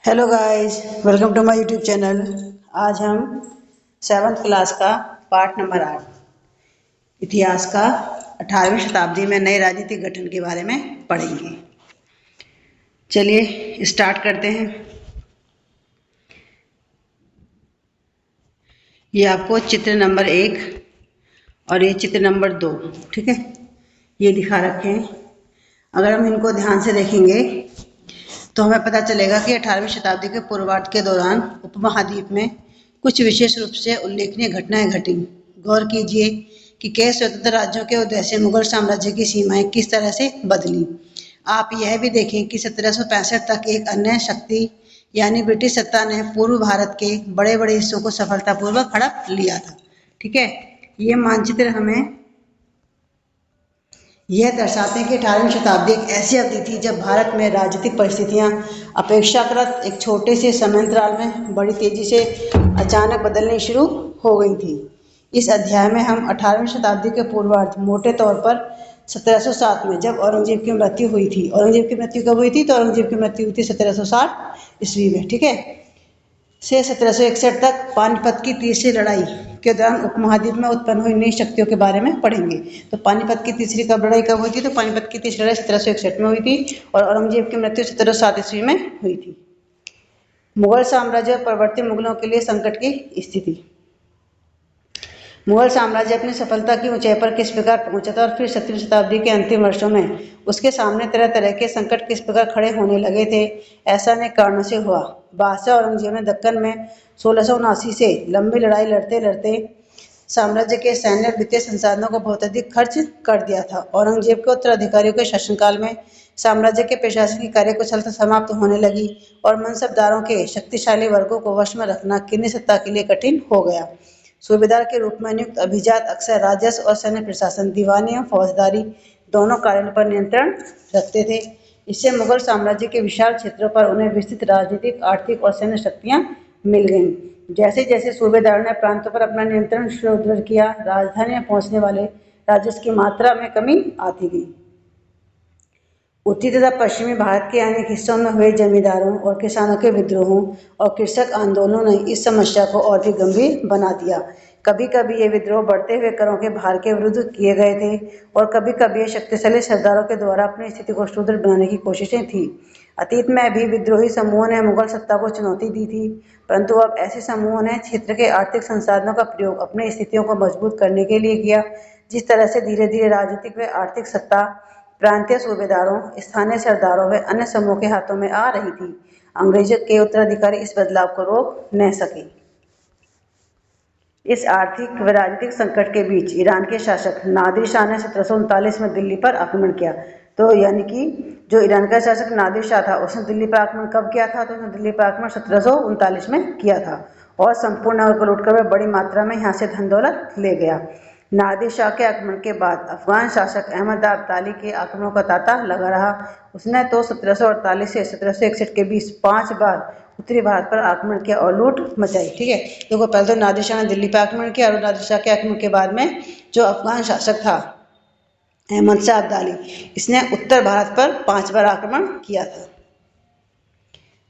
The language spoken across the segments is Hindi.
Hello guys, welcome to my YouTube channel. आज हम 7th क्लास का पार्ट नंबर 8 इतिहास का 18वीं शताब्दी में नए राजनीतिक गठन के बारे में पढ़ेंगे। चलिए स्टार्ट करते हैं। ये आपको चित्र नंबर 1 और ये चित्र नंबर 2, ठीक है, ये दिखा रखे हैं। अगर हम इनको ध्यान से देखेंगे तो हमें पता चलेगा कि 18वीं शताब्दी के पूर्वार्ध के दौरान उपमहाद्वीप में कुछ विशेष रूप से उल्लेखनीय घटनाएं घटी। गौर कीजिए कि कई स्वतंत्र राज्यों के उदय मुगल साम्राज्य की सीमाएं किस तरह से बदली। आप यह भी देखें कि 1765 तक एक अन्य शक्ति यानी ब्रिटिश सत्ता ने पूर्व भारत के बड़े बड़े हिस्सों को सफलतापूर्वक हड़प लिया था। ठीक है, ये मानचित्र हमें यह दर्शाते हैं कि 18वीं शताब्दी एक ऐसी अवधि थी जब भारत में राजनीतिक परिस्थितियां अपेक्षाकृत एक छोटे से समयांतराल में बड़ी तेजी से अचानक बदलनी शुरू हो गई थी। इस अध्याय में हम 18वीं शताब्दी के पूर्वार्ध, मोटे तौर पर 1707 में जब औरंगजेब की मृत्यु हुई थी। औरंगजेब की मृत्यु कब हुई थी? तो औरंगजेब की मृत्यु हुई थी 1760 ईस्वी में, ठीक है, से 1761 तक पानीपत की तीसरी लड़ाई के दौरान उपमहाद्वीप में उत्पन्न हुई नई शक्तियों के बारे में पढ़ेंगे। तो पानीपत की तीसरी लड़ाई कब हुई थी? तो पानीपत की तीसरी लड़ाई 1761 में हुई थी और औरंगजेब की मृत्यु 1707 ईस्वी में हुई थी। मुगल साम्राज्य और परवर्ती मुगलों के लिए संकट की स्थिति। मुगल साम्राज्य अपनी सफलता की ऊंचाई पर किस प्रकार पहुंचा था और फिर 17वीं शताब्दी के अंतिम वर्षों में उसके सामने तरह तरह के संकट किस प्रकार खड़े होने लगे थे, ऐसा अनेक कारणों से हुआ। बादशाह औरंगजेब ने दक्कन में 1679 से लंबी लड़ाई लड़ते लड़ते साम्राज्य के सैन्य और वित्तीय संसाधनों को बहुत अधिक खर्च कर दिया था। औरंगजेब के उत्तराधिकारियों के शासनकाल में साम्राज्य के प्रशासनिक कार्यकुशलता समाप्त होने लगी और मनसबदारों के शक्तिशाली वर्गों को वश में रखना किन्नी सत्ता के लिए कठिन हो गया। सूबेदार के रूप में नियुक्त अभिजात अक्सर राजस्व और सैन्य प्रशासन, दीवानी और फौजदारी दोनों कार्यों पर नियंत्रण रखते थे। इससे मुगल साम्राज्य के विशाल क्षेत्रों पर उन्हें विस्तृत राजनीतिक, आर्थिक और सैन्य शक्तियां मिल गईं। जैसे जैसे सूबेदारों ने प्रांतों पर अपना नियंत्रण सुदृढ़ किया, राजधानी में पहुंचने वाले राजस्व की मात्रा में कमी आती गई। उत्तरी तथा पश्चिमी भारत के अनेक हिस्सों में हुए जमींदारों और किसानों के विद्रोहों और कृषक आंदोलनों ने इस समस्या को और भी गंभीर बना दिया। कभी कभी ये विद्रोह बढ़ते हुए करों के भार के विरुद्ध किए गए थे और कभी कभी ये शक्तिशाली सरदारों के द्वारा अपनी स्थिति को सुदृढ़ बनाने की कोशिशें थी। अतीत में भी विद्रोही समूहों ने मुगल सत्ता को चुनौती दी थी, परंतु अब ऐसे समूहों ने क्षेत्र के आर्थिक संसाधनों का प्रयोग अपनी स्थितियों को मजबूत करने के लिए किया। जिस तरह से धीरे धीरे राजनीतिक व आर्थिक सत्ता प्रांतीय सूबेदारों, स्थानीय सरदारों व अन्य समूहों के हाथों में आ रही थी, अंग्रेजों के उत्तराधिकारी इस बदलाव को रोक न सके। इस आर्थिक व राजनीतिक संकट के बीच ईरान के शासक नादिर शाह ने 1739 में दिल्ली पर आक्रमण किया। तो यानी कि जो ईरान का शासक नादिर शाह था उसने दिल्ली पर आक्रमण कब किया था? तो उसने दिल्ली पर आक्रमण 1739 में किया था और संपूर्ण नगर को लूटकर वह बड़ी मात्रा में यहाँ से धन दौलत ले गया। नादिर शाह के आक्रमण के बाद अफगान शासक अहमद अब्दाली के आक्रमणों का तांता लगा रहा। उसने तो 1748 से 1761 के बीच 5 बार उत्तरी भारत पर आक्रमण किया और लूट मचाई। ठीक है, देखो पहले तो नादिर शाह ने दिल्ली पर आक्रमण किया और नादिर शाह के आक्रमण के बाद में जो अफगान शासक था अहमद शाह अब्दाली, इसने उत्तर भारत पर 5 बार आक्रमण किया था।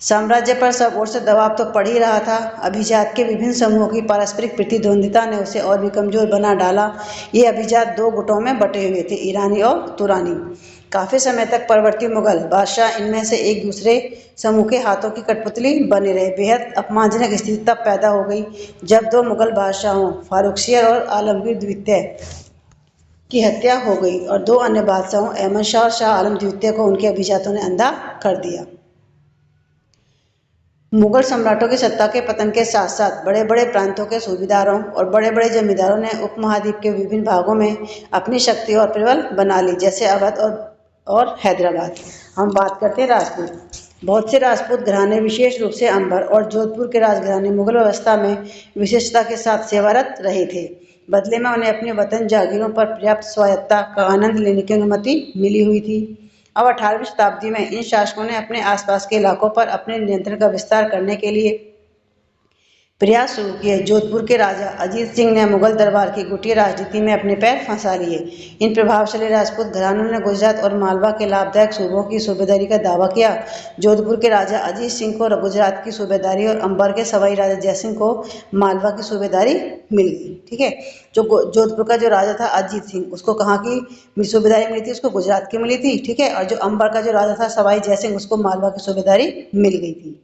साम्राज्य पर सब ओर से दबाव तो पड़ ही रहा था। अभिजात के विभिन्न समूहों की पारस्परिक प्रतिद्वंदिता ने उसे और भी कमजोर बना डाला। ये अभिजात 2 गुटों में बटे हुए थे, ईरानी और तुरानी। काफी समय तक परवर्ती मुगल बादशाह इनमें से एक दूसरे समूह के हाथों की कठपुतली बने रहे। बेहद अपमानजनक स्थिति तब पैदा हो गई जब 2 मुगल बादशाहों फारुखशियर और आलमगीर द्वितीय की हत्या हो गई और 2 अन्य बादशाहों अहमद शाह और शाह आलम द्वितीय को उनके अभिजातों ने अंधा कर दिया। मुगल सम्राटों की सत्ता के पतन के साथ साथ बड़े बड़े प्रांतों के सूबेदारों और बड़े बड़े जमींदारों ने उपमहाद्वीप के विभिन्न भागों में अपनी शक्ति और प्रबल बना ली, जैसे अवध और हैदराबाद। हम बात करते हैं राजपूत। बहुत से राजपूत घराने, विशेष रूप से अंबर और जोधपुर के राजघराने, मुगल व्यवस्था में विशेषता के साथ सेवारत रहे थे। बदले में उन्हें अपने वतन जागीरों पर पर्याप्त स्वायत्तता का आनंद लेने की अनुमति मिली हुई थी। अब 18वीं शताब्दी में इन शासकों ने अपने आसपास के इलाकों पर अपने नियंत्रण का विस्तार करने के लिए प्रयास शुरू किए। जोधपुर के राजा अजीत सिंह ने मुगल दरबार की गुटिया राजनीति में अपने पैर फंसा लिए। इन प्रभावशाली राजपूत घरानों ने गुजरात और मालवा के लाभदायक सूबों की सूबेदारी का दावा किया। जोधपुर के राजा अजीत सिंह को गुजरात की सूबेदारी और अंबर के सवाई राजा जयसिंह को मालवा की सूबेदारी मिल गई। ठीक है, जो जोधपुर का जो राजा था अजीत सिंह, उसको कहाँ की सूबेदारी मिली थी? उसको गुजरात की मिली थी। ठीक है, और जो अंबर का जो राजा था सवाई जयसिंह, उसको मालवा की सूबेदारी मिल गई थी।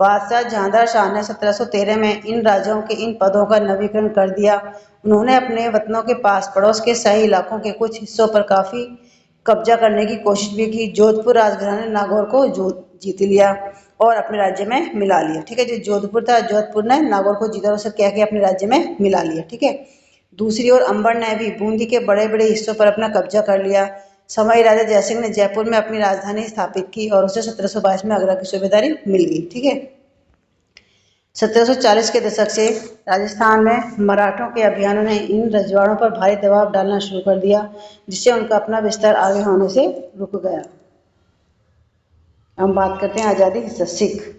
बादशाह जहांदार शाह ने 1713 में इन राजाओं के इन पदों का नवीकरण कर दिया। उन्होंने अपने वतनों के पास पड़ोस के शाही इलाकों के कुछ हिस्सों पर काफी कब्जा करने की कोशिश भी की। जोधपुर राजघराने नागौर को जीत लिया और अपने राज्य में मिला लिया। ठीक है, जो जोधपुर था, जोधपुर ने नागौर को जीता और उसे क्या किया? अपने राज्य में मिला लिया। ठीक है, दूसरी ओर अंबर ने भी बूंदी के बड़े बड़े हिस्सों पर अपना कब्जा कर लिया। सवाई राजा जयसिंह ने जयपुर में अपनी राजधानी स्थापित की और उसे 1722 में आगरा की सूबेदारी मिल गई। ठीक है, 1740 के दशक से राजस्थान में मराठों के अभियानों ने इन रजवाड़ों पर भारी दबाव डालना शुरू कर दिया, जिससे उनका अपना विस्तार आगे होने से रुक गया। हम बात करते हैं आज़ादी हिस्सा सिख।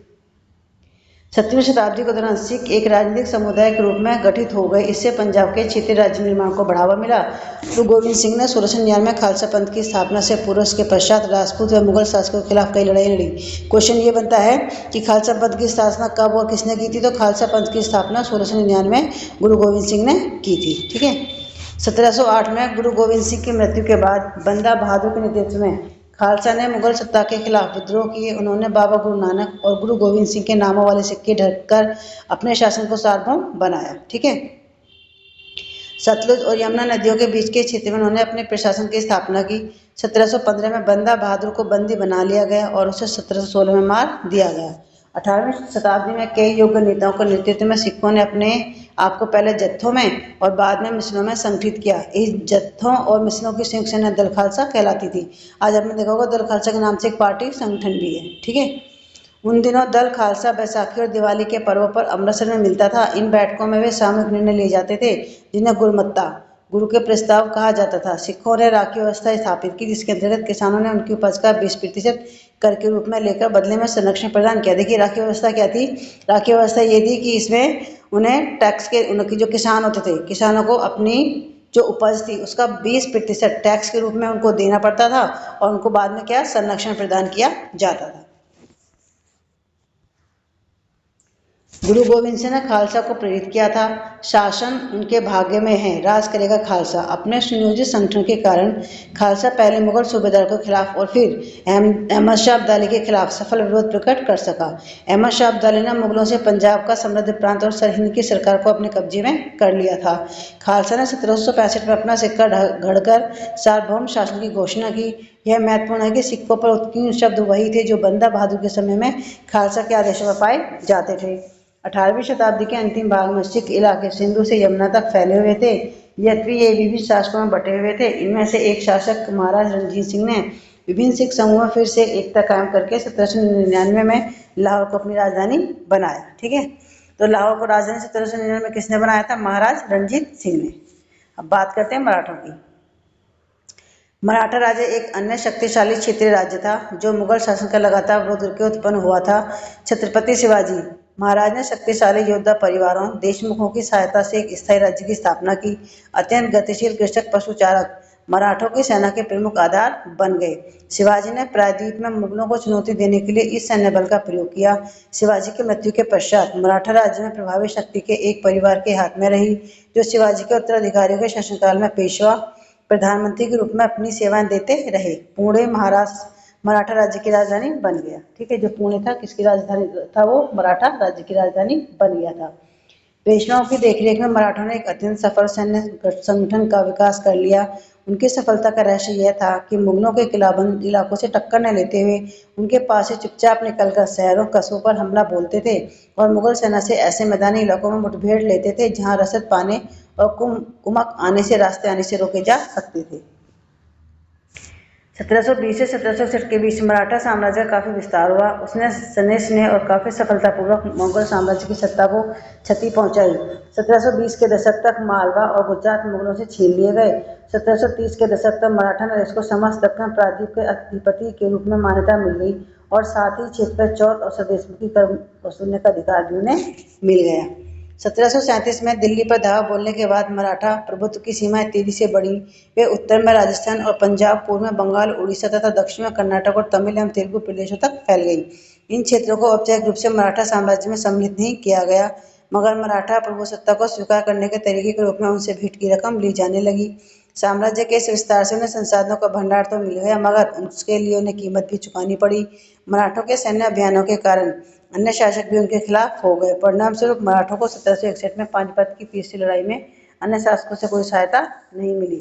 17वीं शताब्दी के दौरान सिख एक राजनीतिक समुदाय के रूप में गठित हो गए। इससे पंजाब के क्षेत्रीय राज्य निर्माण को बढ़ावा मिला। गुरु गोविंद सिंह ने 1699 में खालसा पंथ की स्थापना से पूर्व के पश्चात राजपूत व मुगल शासकों के खिलाफ कई लड़ाई लड़ी। क्वेश्चन ये बनता है कि खालसा पंथ की स्थापना कब और किसने की थी? तो खालसा पंथ की स्थापना 1699 में गुरु गोविंद सिंह ने की थी। ठीक है, 1708 में गुरु गोविंद सिंह की मृत्यु के बाद बंदा बहादुर के नेतृत्व में खालसा ने मुगल सत्ता के खिलाफ विद्रोह किए। उन्होंने बाबा गुरु नानक और गुरु गोविंद सिंह के नामों वाले सिक्के ढककर अपने शासन को सार्वभौम बनाया। ठीक है, सतलुज और यमुना नदियों के बीच के क्षेत्र में उन्होंने अपने प्रशासन की स्थापना की। 1715 में बंदा बहादुर को बंदी बना लिया गया और उसे 1716 में मार दिया गया। 18वीं शताब्दी में कई योग्य नेताओं के नेतृत्व में सिखों ने अपने आपको पहले जत्थों में और बाद में मिसलों में संगठित किया। इस जत्थों और मिसलों की संयुक्त सेना दल खालसा कहलाती थी। आज आपने देखा होगा दल खालसा के नाम से एक पार्टी संगठन भी है। ठीक है, उन दिनों दल खालसा बैसाखी और दिवाली के पर्वों पर अमृतसर में मिलता था। इन बैठकों में वे सामूहिक निर्णय लिए जाते थे, जिन्हें गुरुमत्ता गुरु के प्रस्ताव कहा जाता था। सिखों ने राखी व्यवस्था स्थापित की, जिसके अंतर्गत किसानों ने उनकी उपज का 20% कर के रूप में लेकर बदले में संरक्षण प्रदान किया। देखिए राखी व्यवस्था क्या थी? राखी व्यवस्था ये थी कि इसमें उन्हें टैक्स के, उनके जो किसान होते थे, किसानों को अपनी जो उपज थी उसका 20% टैक्स के रूप में उनको देना पड़ता था और उनको बाद में क्या संरक्षण प्रदान किया जाता था। गुरु गोविंद सिंह ने खालसा को प्रेरित किया था। शासन उनके भाग्य में है, राज करेगा खालसा। अपने सुनियोजित संगठन के कारण खालसा पहले मुगल सूबेदार के खिलाफ और फिर अहमद शाह अब्दाली के खिलाफ सफल विरोध प्रकट कर सका। अहमद शाह अब्दाली ने मुगलों से पंजाब का समृद्ध प्रांत और सरहिंद की सरकार को अपने कब्जे में कर लिया था। खालसा ने 1765 में अपना सिक्का गढ़कर सार्वभौम शासन की घोषणा की। यह महत्वपूर्ण है कि सिक्कों पर उत्कीर्ण शब्द वही थे जो बंदा बहादुर के समय में खालसा के आदेशों में पाए जाते थे। 18वीं शताब्दी के अंतिम भाग में सिख इलाके सिंधु से यमुना तक फैले हुए थे। यद्यपि ये विभिन्न शासकों में बटे हुए थे। इनमें से एक शासक महाराज रणजीत सिंह ने विभिन्न सिख समूहों में फिर से एकता कायम करके 1799 में लाहौर को अपनी राजधानी बनाया। ठीक है, तो लाहौर को राजधानी 1799 में किसने बनाया था? महाराज रणजीत सिंह ने। अब बात करते हैं मराठों की। मराठा राज्य एक अन्य शक्तिशाली क्षेत्रीय राज्य था जो मुगल शासन का लगातार विरोध करके उत्पन्न हुआ था। छत्रपति शिवाजी महाराज ने शक्तिशाली योद्धा परिवारों देशमुखों की सहायता से एक स्थायी राज्य की स्थापना की। अत्यंत गतिशील कृषक पशुचारक मराठों की सेना के प्रमुख आधार बन गए। शिवाजी ने प्रायद्वीप में मुगलों को चुनौती देने के लिए इस सैन्य बल का प्रयोग किया। शिवाजी की मृत्यु के पश्चात मराठा राज्य में प्रभावी शक्ति के एक परिवार के हाथ में रही, जो शिवाजी के उत्तराधिकारियों के शासनकाल में पेशवा प्रधानमंत्री के रूप में अपनी सेवाएं देते रहे। पुणे महाराष्ट्र मराठा राज्य की राजधानी बन गया। ठीक है, जो पुणे था किसकी राजधानी था? वो मराठा राज्य की राजधानी बन गया था। पेशवाओं की देखरेख में मराठों ने एक अत्यंत सफल सैन्य संगठन का विकास कर लिया। उनकी सफलता का रहस्य यह था कि मुगलों के किलाबंद इलाकों से टक्कर न लेते हुए उनके पास से चुपचाप निकलकर शहरों कस्बों पर हमला बोलते थे और मुगल सेना से ऐसे मैदानी इलाकों में मुठभेड़ लेते थे जहां रसद पाने और कुमक आने से रास्ते आने से रोके जा सकते थे। 1720 से 1761 के बीच मराठा साम्राज्य का काफी विस्तार हुआ। उसने स्नेह स्नेह और काफी सफलतापूर्वक मुगल साम्राज्य की सत्ता को क्षति पहुंचाई। 1720 के दशक तक मालवा और गुजरात मुगलों से छीन लिए गए। 1730 के दशक तक मराठा नरेश को समस्त दक्षिण प्रायद्वीप के अधिपति के रूप में मान्यता मिल गई और साथ ही क्षेत्र पर चौथ और स्वदेशमुखी कर वसूलने का अधिकार भी उन्हें मिल गया। 1737 में दिल्ली पर धावा बोलने के बाद मराठा प्रभुत्व की सीमाएं तेजी से बढ़ी। वे उत्तर में राजस्थान और पंजाब, पूर्व में बंगाल, उड़ीसा तथा दक्षिण में कर्नाटक और तमिल एवं तेलुगु प्रदेशों तक फैल गई। इन क्षेत्रों को औपचारिक रूप से मराठा साम्राज्य में सम्मिलित नहीं किया गया, मगर मराठा प्रभुसत्ता को स्वीकार करने के तरीके के रूप में उनसे भेंट की रकम ली जाने लगी। साम्राज्य के इस विस्तार से उन्हें संसाधनों का भंडार तो मिल गया, मगर उसके लिए उन्हें कीमत भी चुकानी पड़ी। मराठों के सैन्य अभियानों के कारण अन्य शासक भी उनके खिलाफ हो गए। परिणाम स्वरूप मराठों को 1761 में पानीपत की तीसरी लड़ाई में अन्य शासकों से कोई सहायता नहीं मिली।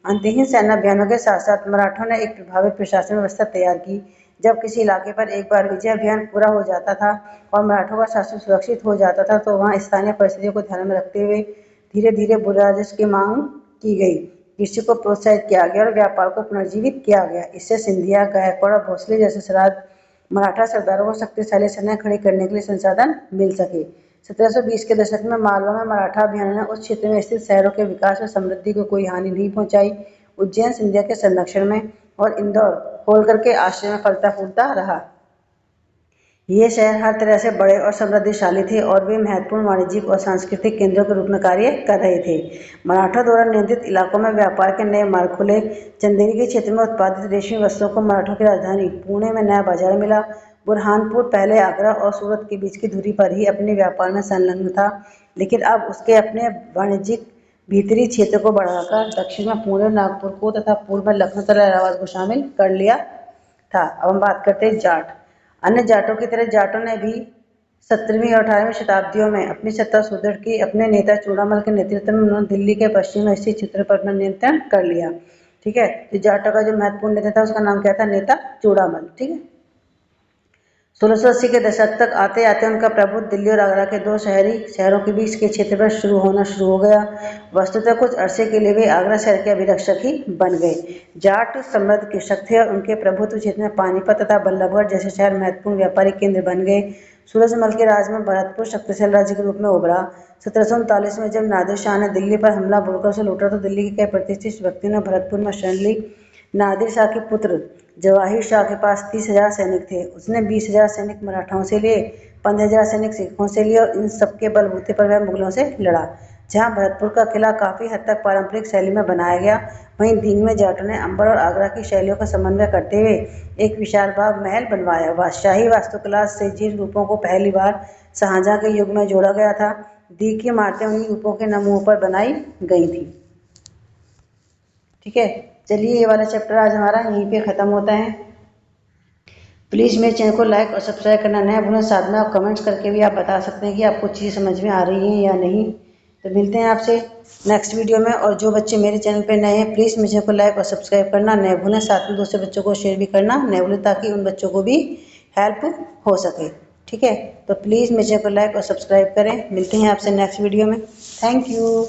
अंतहीन सैन्य अभियानों के साथ साथ मराठों ने एक प्रभावित प्रशासन व्यवस्था तैयार की। जब किसी इलाके पर एक बार विजय अभियान पूरा हो जाता था और मराठों का शासन सुरक्षित हो जाता था, तो वहाँ स्थानीय परिस्थितियों को ध्यान में रखते हुए धीरे धीरे भू राजस्व की मांग की गई, कृषि को प्रोत्साहित किया गया और व्यापार को पुनर्जीवित किया गया। इससे सिंधिया, गायकवाड़ और भोसले जैसे सराज मराठा सरदारों को शक्तिशाली सेना खड़ी करने के लिए संसाधन मिल सके। 1720 के दशक में मालवा में मराठा अभियान ने उस क्षेत्र में स्थित शहरों के विकास और समृद्धि को कोई हानि नहीं पहुंचाई। उज्जैन सिंधिया के संरक्षण में और इंदौर होलकर के आश्रय में फलता फूलता रहा। ये शहर हर तरह से बड़े और समृद्धिशाली थे और वे महत्वपूर्ण वाणिज्यिक और सांस्कृतिक केंद्रों के रूप में कार्य कर रहे थे। मराठा द्वारा नियंत्रित इलाकों में व्यापार के नए मार्ग खुले। चंदेरी के क्षेत्र में उत्पादित रेशमी वस्त्रों को मराठों की राजधानी पुणे में नया बाजार मिला। बुरहानपुर पहले आगरा और सूरत के बीच की दूरी पर ही अपने व्यापार में संलग्न था, लेकिन अब उसके अपने वाणिज्यिक भीतरी क्षेत्र को बढ़ाकर दक्षिण में पुणे, नागपुर को तथा पूर्व में लखनऊ तथा इलाहाबाद को शामिल कर लिया था। अब हम बात करते हैं जाट। अन्य जाटों की तरह जाटों ने भी 17वीं और 18वीं शताब्दियों में अपनी सत्ता सुदृढ़ की। अपने नेता चूड़ामल के नेतृत्व में उन्होंने दिल्ली के पश्चिम में स्थित क्षेत्र पर अपना नियंत्रण कर लिया। ठीक है, तो जाटों का जो महत्वपूर्ण नेता था उसका नाम क्या था? नेता चूड़ामल। ठीक है, 1680 के दशक तक आते आते उनका प्रभुत्व दिल्ली और आगरा के दो शहरों के बीच के क्षेत्र पर शुरू हो गया। वस्तुतः कुछ अरसे के लिए वे आगरा शहर के अभिरक्षक ही बन गए। जाट समृद्ध कृषक थे और उनके प्रभुत्व क्षेत्र में पानीपत तथा बल्लभगढ़ जैसे शहर महत्वपूर्ण व्यापारिक केंद्र बन गए। सूरजमल के राज में भरतपुर शक्तिशाली राज्य के रूप में उभरा। 1739 में जब नादिर शाह ने दिल्ली पर हमला बोलकर उसे लूटा, तो दिल्ली के कई प्रतिष्ठित व्यक्तियों ने भरतपुर में शरण ली। नादिर शाह के पुत्र जवाहिर शाह के पास 30,000 सैनिक थे। उसने 20,000 सैनिक मराठाओं से लिए, 15,000 सैनिक सिखों से लिए और इन सबके बलबूते पर वह मुगलों से लड़ा। जहां भरतपुर का किला काफ़ी हद तक पारंपरिक शैली में बनाया गया, वहीं दीन में जाटों ने अंबर और आगरा की शैलियों का समन्वय करते हुए एक विशाल बाग महल बनवाया। शाही वास्तुकला से जिन रूपों को पहली बार शाहजहां के युग में जोड़ा गया था, दी की इमारतें उन्हीं रूपों के नमूनों पर बनाई गई थी। ठीक है, चलिए ये वाला चैप्टर आज हमारा यहीं पे ख़त्म होता है। प्लीज़ मेरे चैनल को लाइक और सब्सक्राइब करना न भूलें। साथ में आप कमेंट्स करके भी आप बता सकते हैं कि आपको चीज़ समझ में आ रही है या नहीं। तो मिलते हैं आपसे नेक्स्ट वीडियो में। और जो बच्चे मेरे चैनल पे नए हैं, प्लीज़ मेरे चैनल को लाइक और सब्सक्राइब करना न भूलें। साथ में दूसरे बच्चों को शेयर भी करना न भूलें, ताकि उन बच्चों को भी हेल्प हो सके। ठीक है, तो प्लीज़ मेरे चैनल को लाइक और सब्सक्राइब करें। मिलते हैं आपसे नेक्स्ट वीडियो में। Thank you.